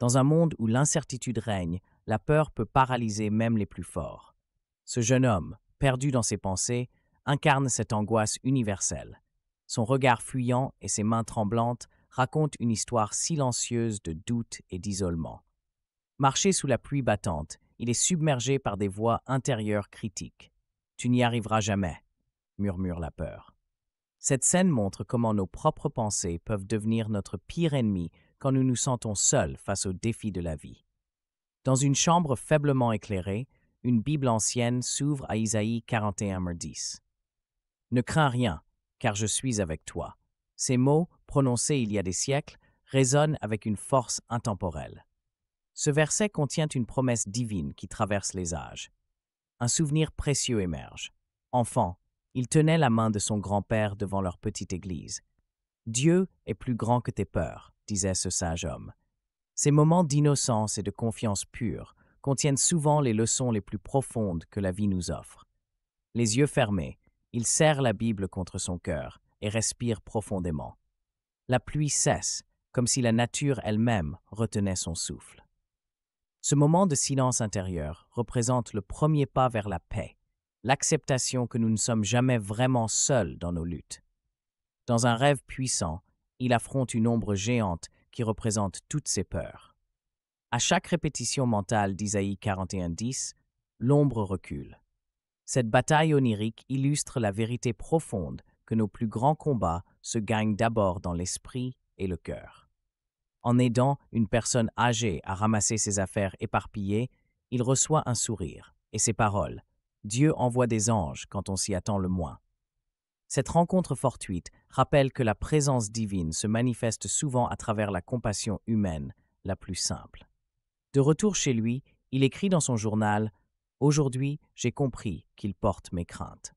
Dans un monde où l'incertitude règne, la peur peut paralyser même les plus forts. Ce jeune homme, perdu dans ses pensées, incarne cette angoisse universelle. Son regard fuyant et ses mains tremblantes racontent une histoire silencieuse de doute et d'isolement. Marché sous la pluie battante, il est submergé par des voix intérieures critiques. « Tu n'y arriveras jamais », murmure la peur. Cette scène montre comment nos propres pensées peuvent devenir notre pire ennemi quand nous nous sentons seuls face aux défis de la vie. Dans une chambre faiblement éclairée, une Bible ancienne s'ouvre à Isaïe 41:10. « Ne crains rien, car je suis avec toi. » Ces mots, prononcés il y a des siècles, résonnent avec une force intemporelle. Ce verset contient une promesse divine qui traverse les âges. Un souvenir précieux émerge. Enfant, il tenait la main de son grand-père devant leur petite église. « Dieu est plus grand que tes peurs », disait ce sage homme. Ces moments d'innocence et de confiance pure contiennent souvent les leçons les plus profondes que la vie nous offre. Les yeux fermés, il serre la Bible contre son cœur et respire profondément. La pluie cesse, comme si la nature elle-même retenait son souffle. Ce moment de silence intérieur représente le premier pas vers la paix, l'acceptation que nous ne sommes jamais vraiment seuls dans nos luttes. Dans un rêve puissant, il affronte une ombre géante qui représente toutes ses peurs. À chaque répétition mentale d'Isaïe 41:10, l'ombre recule. Cette bataille onirique illustre la vérité profonde que nos plus grands combats se gagnent d'abord dans l'esprit et le cœur. En aidant une personne âgée à ramasser ses affaires éparpillées, il reçoit un sourire et ces paroles « Dieu envoie des anges quand on s'y attend le moins ». Cette rencontre fortuite rappelle que la présence divine se manifeste souvent à travers la compassion humaine la plus simple. De retour chez lui, il écrit dans son journal « Aujourd'hui, j'ai compris qu'il porte mes craintes ».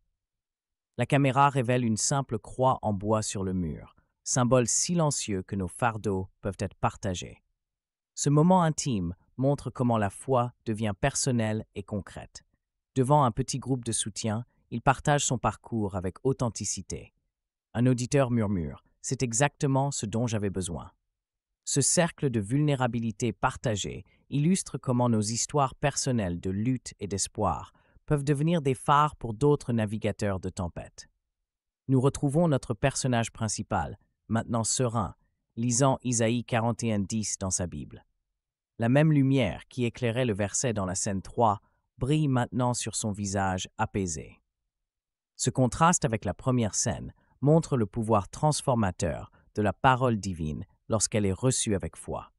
La caméra révèle une simple croix en bois sur le mur, symbole silencieux que nos fardeaux peuvent être partagés. Ce moment intime montre comment la foi devient personnelle et concrète. Devant un petit groupe de soutien, il partage son parcours avec authenticité. Un auditeur murmure « C'est exactement ce dont j'avais besoin ». Ce cercle de vulnérabilité partagée illustre comment nos histoires personnelles de lutte et d'espoir peuvent devenir des phares pour d'autres navigateurs de tempête. Nous retrouvons notre personnage principal, maintenant serein, lisant Isaïe 41:10 dans sa Bible. La même lumière qui éclairait le verset dans la scène 3 brille maintenant sur son visage apaisé. Ce contraste avec la première scène montre le pouvoir transformateur de la parole divine lorsqu'elle est reçue avec foi.